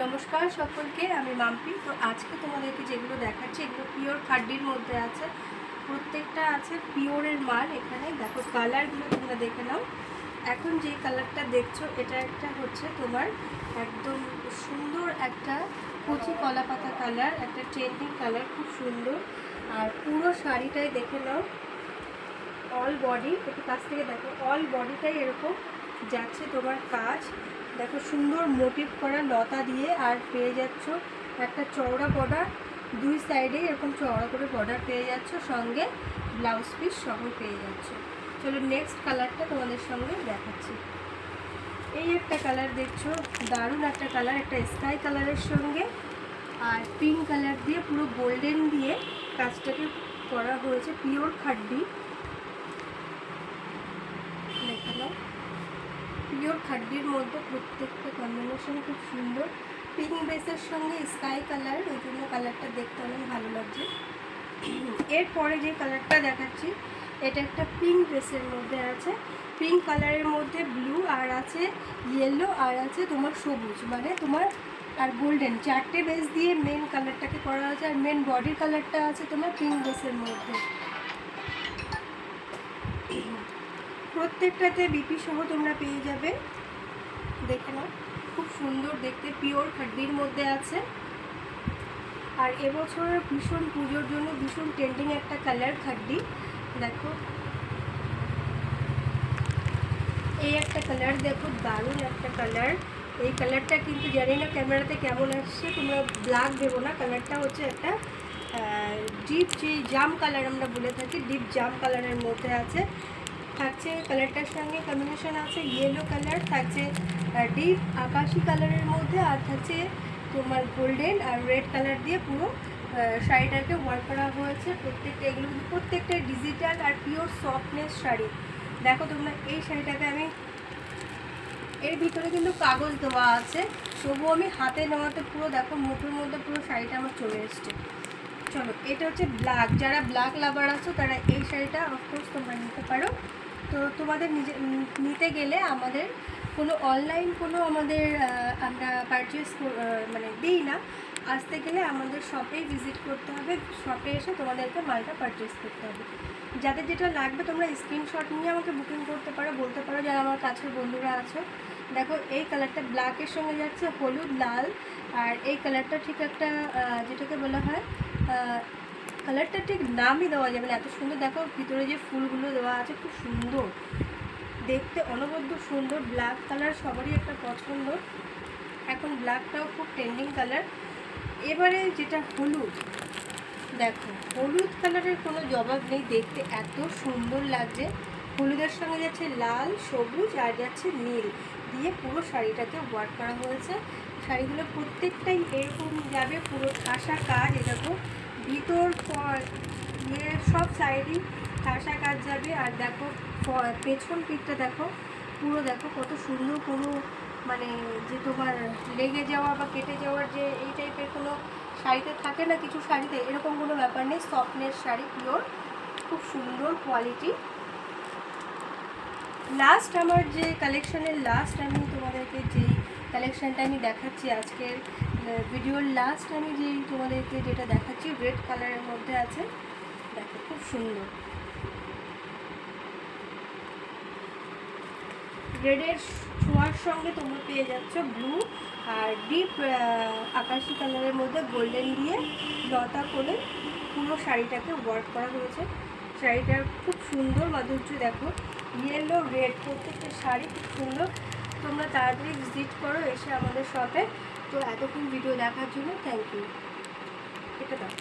নমস্কার সকলকে, আমি মাম্পি। তো আজকে তোমাদেরকে যেগুলো দেখাচ্ছি এগুলো পিওর খাড্ডির মধ্যে আছে, প্রত্যেকটা আছে পিওরের মাল। এখানে দেখো কালারগুলো তোমরা দেখে নাও। এখন যে কালারটা দেখছো এটা একটা হচ্ছে তোমার একদম সুন্দর একটা কচি কলা পাতা কালার, একটা ট্রেন্ডিং কালার, খুব সুন্দর। আর পুরো শাড়িটাই দেখে নাও, অল বডি, একটু কাছ থেকে দেখো, অল বডিটাই এরকম যাচ্ছে তোমার কাজ। দেখো সুন্দর মোটিভ করা লতা দিয়ে, আর পেয়ে যাচ্ছ একটা চওড়া বর্ডার, দুই সাইডে এরকম চওড়া করে বর্ডার পেয়ে যাচ্ছ, সঙ্গে ব্লাউজ পিস সহ পেয়ে যাচ্ছ। চলো নেক্সট কালারটা তোমাদের সঙ্গে দেখাচ্ছি। এই একটা কালার দেখছো, দারুণ একটা কালার, একটা স্কাই কালারের সঙ্গে আর পিঙ্ক কালার দিয়ে পুরো গোল্ডেন দিয়ে কাজটাকে করা হয়েছে, পিওর খাড্ডি। দেখে নাও, পিওর খাড্ডির মধ্যে প্রত্যেকটা কম্বিনেশন খুব সুন্দর। পিঙ্ক বেসের সঙ্গে স্কাই কালার, ওই জন্য কালারটা দেখতে অনেক ভালো লাগছে। এরপরে যে কালারটা দেখাচ্ছি এটা একটা পিঙ্ক বেসের মধ্যে আছে, পিঙ্ক কালারের মধ্যে ব্লু, আর আছে ইয়েলো, আর আছে তোমার সবুজ, মানে তোমার আর গোল্ডেন, চারটে বেস দিয়ে মেন কালারটাকে করা হয়েছে। আর মেন বডির কালারটা আছে তোমার পিঙ্ক বেসের মধ্যে। প্রত্যেকটাতে বিপি সহ তোমরা পেয়ে যাবে, দেখে নাও, খুব সুন্দর দেখতে, পিওর খাড্ডির মধ্যে আছে। আর এবছর ভীষণ পুজোর জন্য ভীষণ ট্রেন্ডিং একটা কালার খাড্ডি। দেখো এই একটা কালার, দেখো দারুণ একটা কালার। এই কালারটা কিন্তু জানি না ক্যামেরাতে কেমন আসছে, তোমরা ব্ল্যাক দেবো না, কালারটা হচ্ছে একটা ডিপ যে জাম কালার আমরা বলে থাকি, ডিপ জাম কালারের মধ্যে আছে। থাকছে কালারটার সঙ্গে কম্বিনেশন আছে ইয়েলো কালার, থাকছে ডিপ আকাশি কালারের মধ্যে, আর থাকছে তোমার গোল্ডেন আর রেড কালার দিয়ে পুরো শাড়িটাকে ওয়ার্ক করা হয়েছে। প্রত্যেকটা এগুলো কিন্তু প্রত্যেকটা ডিজিটাল আর পিওর সফটনেস শাড়ি। দেখো তোমরা এই শাড়িটাকে আমি, এর ভিতরে কিন্তু কাগজ দেওয়া আছে, তবুও আমি হাতে নেওয়াতে পুরো দেখো মুঠোর মধ্যে পুরো শাড়িটা আমার চলে এসছে। চলো এটা হচ্ছে ব্ল্যাক, যারা ব্ল্যাক লাভার আছো তারা এই শাড়িটা অফকোর্স তোমরা নিতে পারো। তো তোমাদের নিতে গেলে আমাদের কোনো অনলাইন কোনো আমাদের আমরা পারচেস মানে দিই না, আসতে গেলে আমাদের শপেই ভিজিট করতে হবে, শপে এসে তোমাদেরকে মালটা পারচেস করতে হবে। যাদের যেটা লাগবে তোমরা স্ক্রিনশট নিয়ে আমাকে বুকিং করতে পারো, বলতে পারো যারা আমার কাছের বন্ধুরা আছে। দেখো এই কালারটা ব্ল্যাকের সঙ্গে যাচ্ছে হলুদ লাল, আর এই কালারটা ঠিক একটা যেটাকে বলা হয়, কালারটা ঠিক নামই দেওয়া যাবে না, এত সুন্দর। দেখো ভিতরে যে ফুলগুলো দেওয়া আছে খুব সুন্দর দেখতে, অনবদ্য সুন্দর। ব্ল্যাক কালার সবারই একটা পছন্দ, এখন ব্ল্যাকটাও খুব ট্রেন্ডিং কালার। এবারে যেটা হলুদ, দেখো হলুদ কালারের কোনো জবাব নেই, দেখতে এত সুন্দর লাগছে। হলুদের সঙ্গে যাচ্ছে লাল, সবুজ, আর যাচ্ছে নীল দিয়ে পুরো শাড়িটাকে ওয়ার্ক করা হয়েছে। শাড়িগুলো প্রত্যেকটাই এরকম যাবে, পুরো ঠাসা কাজ। দেখো ভিতর সব সাইডই ঠাসা কাজ যাবে। আর দেখো পেছন পিঠটা দেখো, পুরো দেখো কত সুন্দর, কোনো মানে যে তোমার লেগে যাওয়া বা কেটে যাওয়ার যে এই টাইপের কোনো শাড়িতে থাকে না, কিছু শাড়িতে এরকম কোনো ব্যাপার নেই। সফটনেস শাড়ি, পিওর, খুব সুন্দর কোয়ালিটি। লাস্ট আমার যে কালেকশনের লাস্ট আমি তোমাদেরকে যেই কালেকশানটা আমি দেখাচ্ছি আজকের ভিডিওর লাস্ট, আমি যেই তোমাদেরকে যেটা দেখাচ্ছি রেড কালারের মধ্যে আছে, দেখো খুব সুন্দর। রেডের ছোঁয়ার সঙ্গে তোমরা পেয়ে যাচ্ছ ব্লু, আর ডিপ আকাশি কালারের মধ্যে গোল্ডেন দিয়ে লতা করে পুরো শাড়িটাকে ওয়ার্ক করা হয়েছে। শাড়িটার খুব সুন্দর মাধুর্য, দেখো ইয়েলো রেড প্রত্যেকটা শাড়ি খুব সুন্দর। তোমরা তাড়াতাড়ি ভিজিট করো এসে আমাদের শপে। তো এতক্ষণ ভিডিও দেখার জন্য থ্যাংক ইউ। এটা দাও।